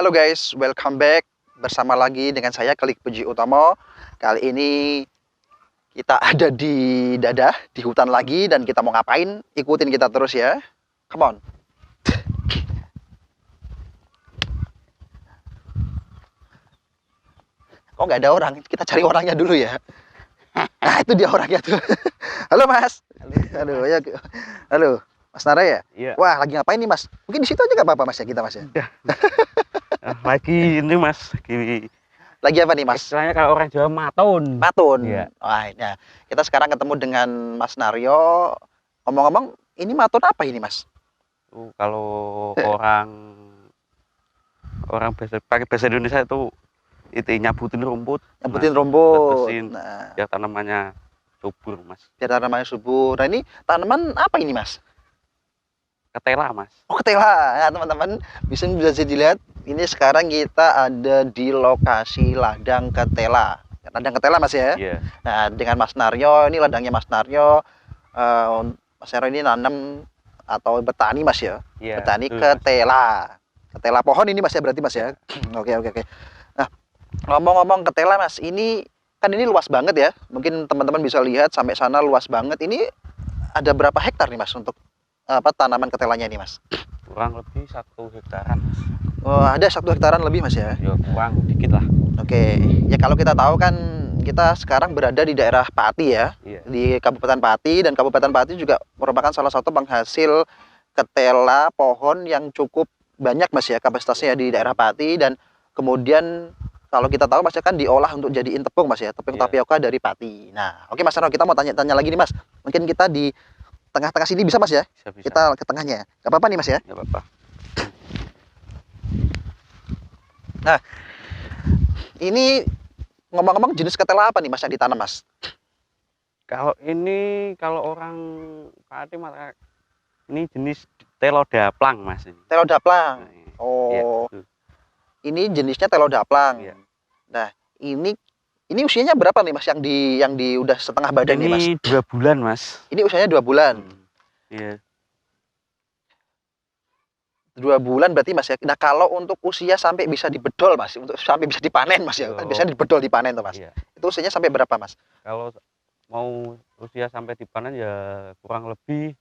Halo guys, welcome back bersama lagi dengan saya Klik Puji Utomo. Kali ini kita ada di Dadah, di hutan lagi, dan kita mau ngapain? Ikutin kita terus ya. Come on. Kok nggak ada orang? Kita cari orangnya dulu ya. Nah, itu dia orangnya tuh. Halo Mas. Halo, ya. Halo, Mas Nara ya? Iya. Wah, lagi ngapain nih Mas? Mungkin di situ aja nggak apa-apa Mas ya, kita Mas ya. Lagi ini Mas, Lagi apa nih Mas? istilahnya kalau orang Jawa matun. Matun. Iya. Wah, nah, kita sekarang ketemu dengan Mas Naryo. Ngomong-ngomong, ini matun apa ini Mas? Kalau orang pakai bahasa Indonesia itu nyabutin rumput, Nyabutin rumput. betesin, Nah, biar tanamannya subur Mas. biar tanamannya subur. Nah, ini tanaman apa ini Mas? Ketela Mas. Oh, ketela. Nah, teman-teman bisa dilihat. Ini sekarang kita ada di lokasi ladang ketela. Ladang ketela Mas ya. Iya. Nah, dengan Mas Naryo, ini ladangnya Mas Naryo. Mas Naryo ini nanam atau bertani Mas ya. Iya. Bertani Betul, ketela. Ketela pohon ini Mas ya, berarti Mas ya. Oke. Nah, ngomong-ngomong ketela Mas, ini kan ini luas banget ya. Mungkin teman-teman bisa lihat sampai sana luas banget. Ini ada berapa hektar nih Mas untuk tanaman ketelanya ini Mas? Kurang lebih 1 hektaran Mas. Oh, ada 1 hektaran lebih Mas ya. Ya kurang dikit lah. Oke. Ya kalau kita tahu kan kita sekarang berada di daerah Pati ya. Iya. Di Kabupaten Pati, dan Kabupaten Pati juga merupakan salah satu penghasil ketela pohon yang cukup banyak Mas ya, kapasitasnya di daerah Pati. Dan kemudian kalau kita tahu Mas ya, kan diolah untuk jadiin tepung Mas ya, tepung Iya. tapioka dari Pati. Nah, oke Mas Arno, kita mau tanya-tanya lagi nih Mas. Mungkin kita di tengah-tengah sini bisa Mas ya? Bisa. Kita ke tengahnya. Gak apa-apa nih Mas ya? Nggak apa-apa. Nah, ini ngomong-ngomong jenis ketela apa nih Mas yang ditanam Mas? Kalau orang Pati maka ini jenis telo daplang Mas ini. Telo daplang. Iya, Oh, betul. ini jenisnya telo daplang. Iya. Nah, ini usianya berapa nih Mas yang di udah setengah badan nih Mas? Ini 2 bulan Mas. Ini usianya 2 bulan. Iya. 2 bulan berarti Mas ya. Nah, kalau untuk usia sampai bisa dibedol Mas, untuk sampai bisa dipanen Mas ya. Kan biasanya dibedol dipanen tuh Mas. Iya. Itu usianya sampai berapa Mas? Kalau mau usia sampai dipanen ya kurang lebih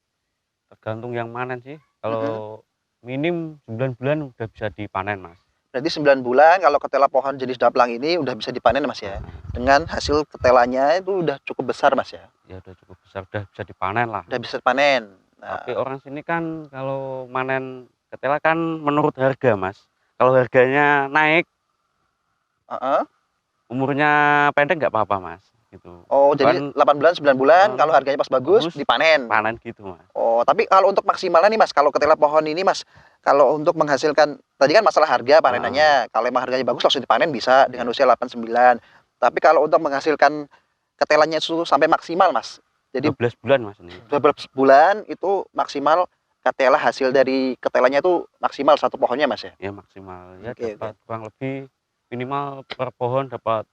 tergantung yang manen sih. Kalau minim 9 bulan udah bisa dipanen Mas. Berarti 9 bulan kalau ketela pohon jenis daplang ini udah bisa dipanen Mas ya. Dengan hasil ketelanya itu udah cukup besar Mas ya. Ya udah cukup besar, udah bisa dipanen lah. Udah bisa panen. Nah, Tapi orang sini kan kalau manen ketela kan menurut harga Mas. Kalau harganya naik, umurnya pendek nggak apa-apa Mas. Gitu. oh, jadi 8 bulan, 9 bulan, kalau harganya pas bagus, dipanen. Panen gitu Mas. Oh, tapi kalau untuk maksimalnya nih Mas, kalau ketela pohon ini Mas, kalau untuk menghasilkan, tadi kan masalah harga panenannya, kalau emang harganya bagus langsung dipanen bisa dengan usia 8, 9. Tapi kalau untuk menghasilkan ketelanya itu sampai maksimal Mas, jadi 12 bulan Mas ini. 12 bulan itu maksimal ketela, hasil dari ketelanya itu maksimal satu pohonnya Mas ya? Ya maksimal. Ya Oke. dapat kurang lebih minimal per pohon dapat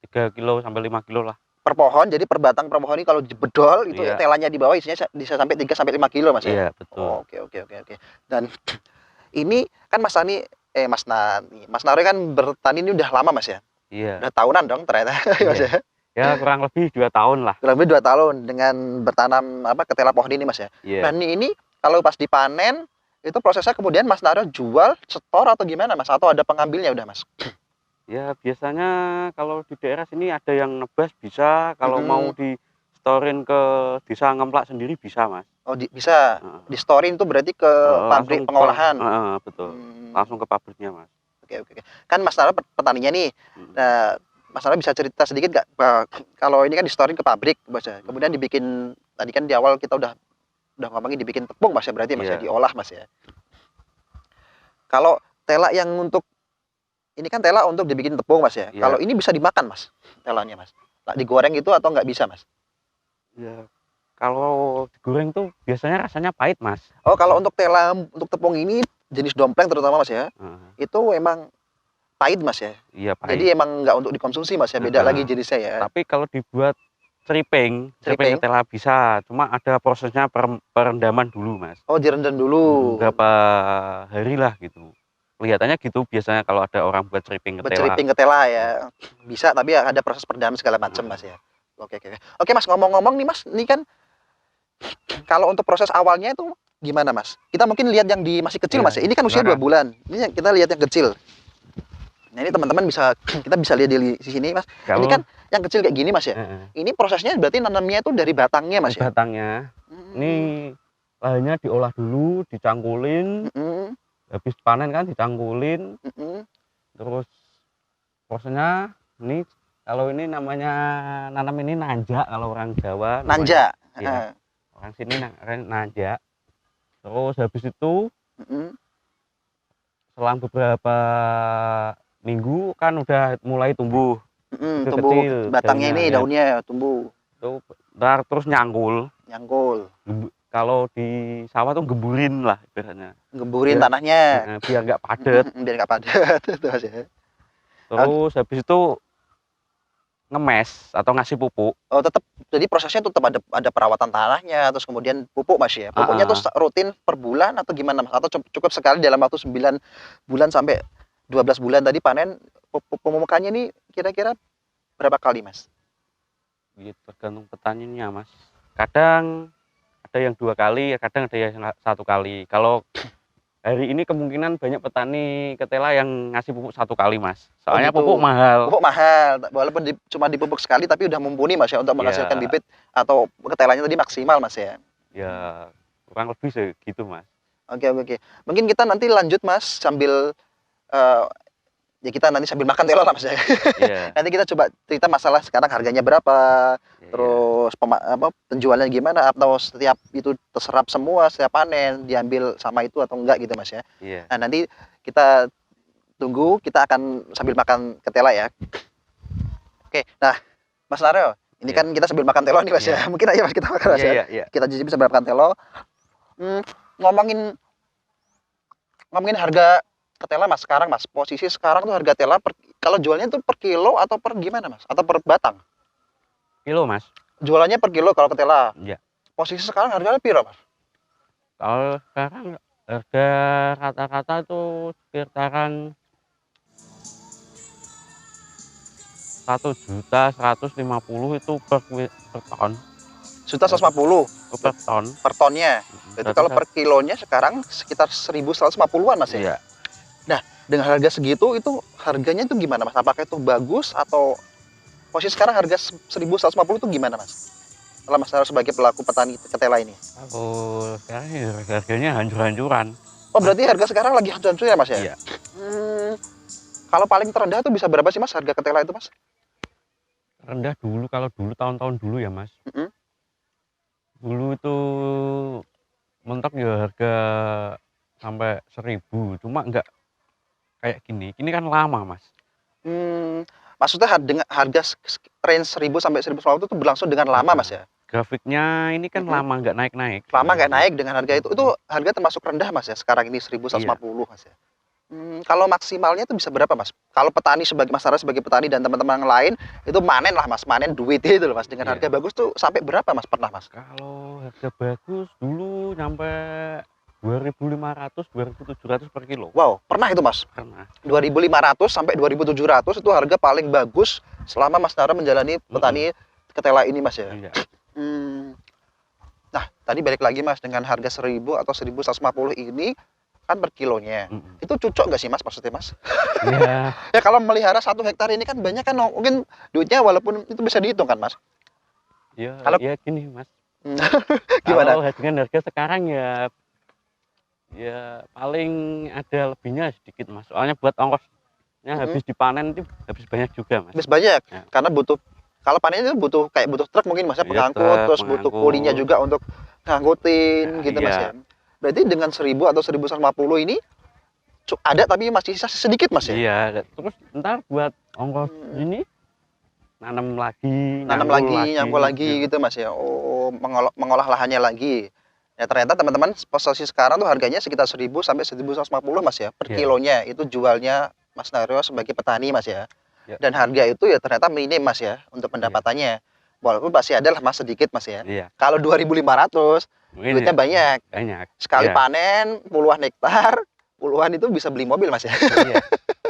3 kilo sampai 5 kilo lah. Per pohon, jadi per batang per pohon ini kalau dibedol itu Iya. telanya di bawah isinya bisa sampai 3 sampai 5 kilo Mas ya? Iya betul. Oh, oke. Dan ini kan Mas Nari kan bertani ini udah lama Mas ya? Iya. Udah tahunan dong ternyata Mas ya? Ya kurang lebih 2 tahun lah. Kurang lebih 2 tahun dengan bertanam ketela pohon ini Mas ya? Iya. Nah ini kalau pas dipanen itu prosesnya kemudian Mas Nari jual, setor atau gimana Mas? Atau ada pengambilnya udah Mas? Ya biasanya kalau di daerah sini ada yang nebas bisa, kalau mau di storein ke desa Ngemplak sendiri bisa Mas. Oh bisa, di storein itu berarti ke pabrik pengolahan? Betul, langsung ke pabriknya Mas. Oke. Kan Mas Nara petaninya nih, nah Mas Nara bisa cerita sedikit nggak, kalau ini kan di storein ke pabrik Mas ya, kemudian dibikin, tadi kan di awal kita udah ngomongin dibikin tepung Mas ya, berarti Mas ya, diolah Mas ya. Kalau tela yang untuk ini kan tela untuk dibikin tepung Mas ya. Iya. Kalau ini bisa dimakan Mas, telanya Mas. Nah, digoreng itu atau nggak bisa Mas? Ya kalau digoreng tuh biasanya rasanya pahit Mas. Oh, kalau untuk tela untuk tepung ini jenis dompleng terutama Mas ya, itu emang pahit Mas ya. Iya pahit. Jadi emang nggak untuk dikonsumsi Mas ya, beda lagi jenisnya ya. Tapi kalau dibuat ceripeng ketela bisa, cuma ada prosesnya perendaman dulu Mas. Oh, direndam dulu. Berapa hari lah gitu. kelihatannya gitu biasanya kalau ada orang buat stripping ketela. Berceriping ketela ya. Bisa, tapi ada proses peredam segala macam Mas ya. Oke, oke. Oke Mas, ngomong-ngomong nih Mas, ini kan kalau untuk proses awalnya itu gimana Mas? Kita mungkin lihat yang di masih kecil Iya, Mas ya. Ini kan usia 2 silakan. bulan. Ini yang kita lihat yang kecil. Nah, ini teman-teman bisa kita bisa lihat di sini Mas. Ini Kalau kan yang kecil kayak gini Mas ya. Ini prosesnya berarti nanamnya itu dari batangnya Mas ya. batangnya ini lahannya diolah dulu, dicangkulin, Mm-mm, habis panen kan dicangkulin, mm-mm. terus prosesnya ini kalau ini namanya nanam ini nanjak kalau orang Jawa Nanja. namanya. Ya, orang sini nanjak. Terus habis itu Mm-mm, selang beberapa minggu kan udah mulai tumbuh mm-mm, kecil, tumbuh batangnya ini ya. daunnya tumbuh Itu ntar terus nyangkul. nyangkul, Kalau di sawah tuh gemburin lah ibaratnya. ngeburin Biar, tanahnya. biar nggak padat. Biar nggak padat itu Mas ya. Terus habis itu ngemes atau ngasih pupuk. Oh, tetap jadi prosesnya tetap ada perawatan tanahnya, terus kemudian pupuk Mas ya. Pupuknya tuh rutin per bulan atau gimana Mas? Atau cukup sekali dalam waktu 9 bulan sampai 12 bulan tadi panen, pemupukannya ini kira-kira berapa kali Mas? Gitu, tergantung petaninya Mas. Kadang ada yang 2 kali, kadang ada yang 1 kali. Kalau hari ini kemungkinan banyak petani ketela yang ngasih pupuk 1 kali Mas. Soalnya gitu. pupuk mahal. Pupuk mahal, walaupun cuma dipupuk sekali tapi udah mumpuni Mas ya untuk menghasilkan Ya, bibit atau ketelanya tadi maksimal Mas ya. ya kurang lebih segitu Mas. Oke, oke, oke. Mungkin kita nanti lanjut Mas sambil eh, ya kita nanti sambil makan telo lah Mas ya. Iya. Nanti kita coba cerita masalah sekarang harganya berapa, Iya. terus penjualannya gimana, atau setiap itu terserap semua setiap panen diambil sama itu atau enggak gitu Mas ya. Iya. Nah, nanti kita tunggu, kita akan sambil makan ketela ya. Oke, nah Mas Naryo, ini Iya. kan kita sambil makan telo nih Mas ya. Mungkin aja Mas kita makan Mas ya. Iya. Kita cicipi sambil makan telo. Ngomongin harga ketela Mas sekarang Mas. Posisi sekarang tuh harga tela kalau jualnya tuh per kilo atau per gimana Mas? Atau per batang? Kilo Mas. Jualannya per kilo kalau ketela. Iya. Posisi sekarang harganya piro Mas? Kalau sekarang harga rata-rata itu sekitaran 1.150.000 itu per ton. 1.150 Per ton. per tonnya. Jadi kalau per kilonya sekarang sekitar 1.150-an Mas ya? Iya. Nah, dengan harga segitu itu harganya itu gimana Mas? Apakah itu bagus atau posisi sekarang harga 1.150 itu gimana Mas? Kalau Mas harus sebagai pelaku petani ketela ini. Kalau sekarang ya harganya hancur-hancuran. Oh, berarti harga sekarang lagi hancur-hancur ya Mas ya? Iya. Kalau paling terendah tuh bisa berapa sih Mas harga ketela itu Mas? Rendah dulu, kalau dulu tahun-tahun dulu ya Mas. Dulu itu mentok ya harga sampai 1.000, cuma enggak kayak gini. Ini kan lama Mas. Maksudnya dengan harga range 1.000 sampai 1.150 itu berlangsung dengan lama Mas ya? Grafiknya ini kan lama nggak naik-naik. Lama nggak naik dengan harga itu. Itu harga termasuk rendah Mas ya? Sekarang ini 1.150 Mas ya? Kalau maksimalnya itu bisa berapa Mas? Kalau petani sebagai Mas Sarah sebagai petani dan teman-teman yang lain itu manen lah Mas, manen duit itu loh Mas. Dengan harga bagus tuh sampai berapa Mas pernah Mas? Kalau harga bagus dulu nyampe 2.500, 2.700 per kilo. Wow, pernah itu Mas? Pernah. 2.500 sampai 2.700 itu harga paling bagus selama Mas Nara menjalani petani ketela ini Mas ya? Iya. Nah, tadi balik lagi Mas dengan harga 1.000 atau 1.150 ini kan per kilonya. Itu cocok nggak sih Mas maksudnya Mas? Iya. Ya kalau melihara 1 hektar ini kan banyak kan mungkin duitnya walaupun itu bisa dihitung kan Mas? Iya, Kalau ya gini Mas. Gimana? Kalau dengan harga sekarang ya paling ada lebihnya sedikit Mas. Soalnya buat ongkosnya habis dipanen itu habis banyak juga Mas. Habis banyak. Ya. Karena butuh kalau panen itu butuh truk mungkin Mas ya, pengangkut, terus butuh kulinya juga untuk ngangkutin gitu Mas ya. Berarti dengan 1.000 atau 1.150 ini ada tapi masih sisa sedikit Mas ya? Iya, terus ntar buat ongkos ini nanam lagi, nyangkul lagi gitu Mas ya. Oh, mengolah lahannya lagi. Ya ternyata teman-teman posisi sekarang tuh harganya sekitar 1.000 sampai 1.150 Mas ya per kilonya. Itu jualnya Mas Naryo sebagai petani Mas ya. Dan harga itu ya ternyata minim Mas ya untuk pendapatannya. Walaupun masih ada lah Mas sedikit Mas ya. Kalau 2.500 duitnya banyak. Sekali panen puluhan hektar puluhan itu bisa beli mobil Mas ya. Iya.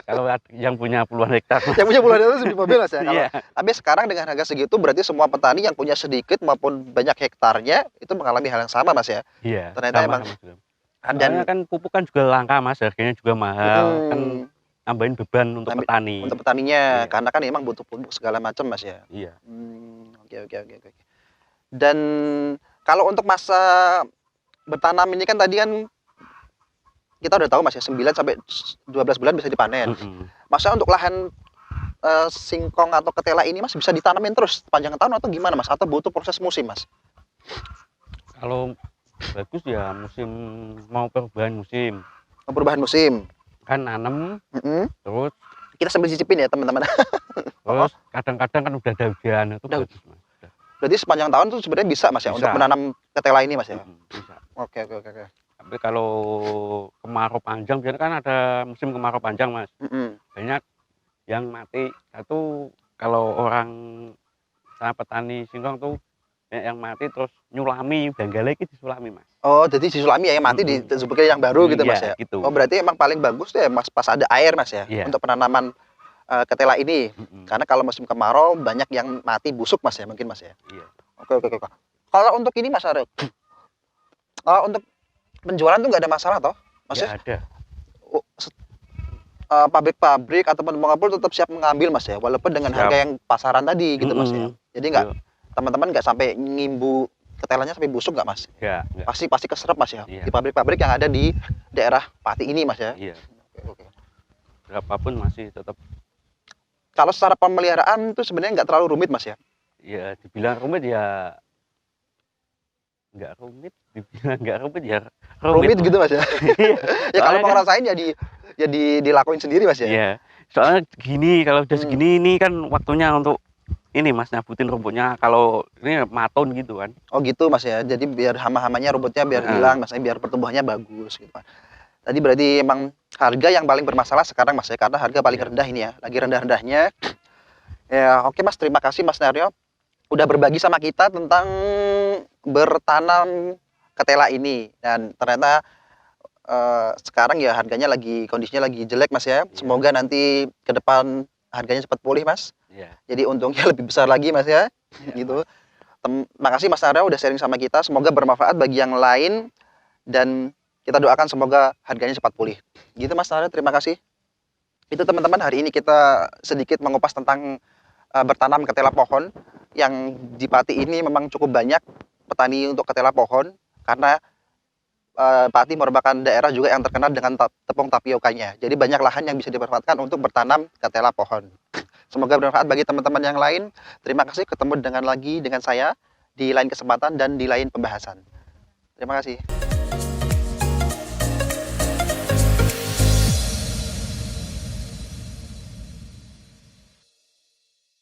Kalau yang punya puluhan hektar Mas. Yang punya puluhan itu beli mobil Mas ya. Kalau Iya. tapi sekarang dengan harga segitu berarti semua petani yang punya sedikit maupun banyak hektarnya itu mengalami hal yang sama Mas ya. Iya. Ternyata Sama emang Mas Bram. dan Soalnya kan pupuk kan juga langka Mas, harganya juga mahal. Kan mm, nambahin beban untuk Nambi- petani. untuk petaninya Iya. karena kan emang butuh pupuk segala macam Mas ya. Iya. Oke oke oke oke. Dan kalau untuk masa bertanam ini kan tadi kan kita udah tahu Mas ya 9 sampai 12 bulan bisa dipanen. Mm-mm. Masa untuk lahan singkong atau ketela ini Mas bisa ditanamin terus sepanjang tahun atau gimana Mas? Atau butuh proses musim Mas? Kalau bagus ya musim, mau perubahan musim. Perubahan musim. Kan nanam Mm-mm. terus Kita sambil cicipin ya teman-teman. terus kadang-kadang kan udah ada hujan itu Udah. bagus Mas. Udah. Berarti sepanjang tahun tuh sebenarnya bisa Mas ya Bisa. untuk menanam ketela ini Mas ya. Bisa. Oke oke oke oke. Tapi kalau kemarau panjang biasanya kan ada musim kemarau panjang Mas. Mm-mm. Banyak yang mati. Satu kalau orang saya petani singkong tuh banyak yang mati terus nyulami banggale iki disulami Mas. Oh, jadi si Sulami ya yang mati Mm-mm. sebagai yang baru gitu Mas ya. Iya, gitu. Oh, berarti emang paling bagus tuh ya Mas pas ada air Mas ya Iya. untuk penanaman ketela ini. Mm-mm. Karena kalau musim kemarau banyak yang mati busuk Mas ya mungkin Mas ya. Iya. Oke oke oke. Kalau untuk ini Mas Aryo, untuk penjualan tuh nggak ada masalah toh? Mas Ya ya? ada. Pabrik-pabrik ataupun pengepul tetap siap mengambil Mas ya, walaupun dengan Siap. harga yang pasaran tadi gitu Mas ya. Mm-mm. Jadi nggak Iya. teman-teman nggak sampai ngimbu ketelanya sampai busuk nggak Mas? Enggak. Pasti keserap Mas ya. Iya. Di pabrik-pabrik yang ada di daerah Pati ini Mas ya. Iya. Oke, oke. Berapapun masih tetap Kalau secara pemeliharaan itu sebenarnya nggak terlalu rumit Mas ya. ya dibilang rumit ya nggak rumit, dibilang nggak rumit ya Rumit Mas. gitu Mas ya. Iya. Ya kalau Soalnya mau kan- ngerasain ya dilakuin sendiri Mas ya. Iya. Soalnya gini, kalau udah Hmm. segini ini kan waktunya untuk ini Mas nyabutin rumputnya. Kalau ini maton gitu kan. Oh gitu Mas ya. Jadi biar hama-hamanya rumputnya biar Heeh. hilang Mas, biar pertumbuhannya bagus gitu Mas. Tadi berarti emang harga yang paling bermasalah sekarang Mas ya, karena harga paling Iya. rendah ini ya, lagi rendah-rendahnya. Ya, oke Mas, terima kasih Mas Naryo udah berbagi sama kita tentang bertanam ketela ini dan ternyata sekarang ya harganya kondisinya lagi jelek Mas ya. Iya. Semoga nanti ke depan harganya cepat pulih Mas. Iya. Jadi untungnya lebih besar lagi Mas ya. Iya, Gitu. Makasih Mas Naryo udah sharing sama kita. Semoga bermanfaat bagi yang lain dan kita doakan semoga harganya cepat pulih. Gitu Mas Naryo, terima kasih. Itu teman-teman, hari ini kita sedikit mengupas tentang bertanam ketela pohon yang di Pati ini memang cukup banyak petani untuk ketela pohon karena Pati merupakan daerah juga yang terkenal dengan tepung tapiokanya. Jadi banyak lahan yang bisa dimanfaatkan untuk bertanam ketela pohon. Semoga bermanfaat bagi teman-teman yang lain. Terima kasih, ketemu dengan saya di lain kesempatan dan di lain pembahasan. Terima kasih.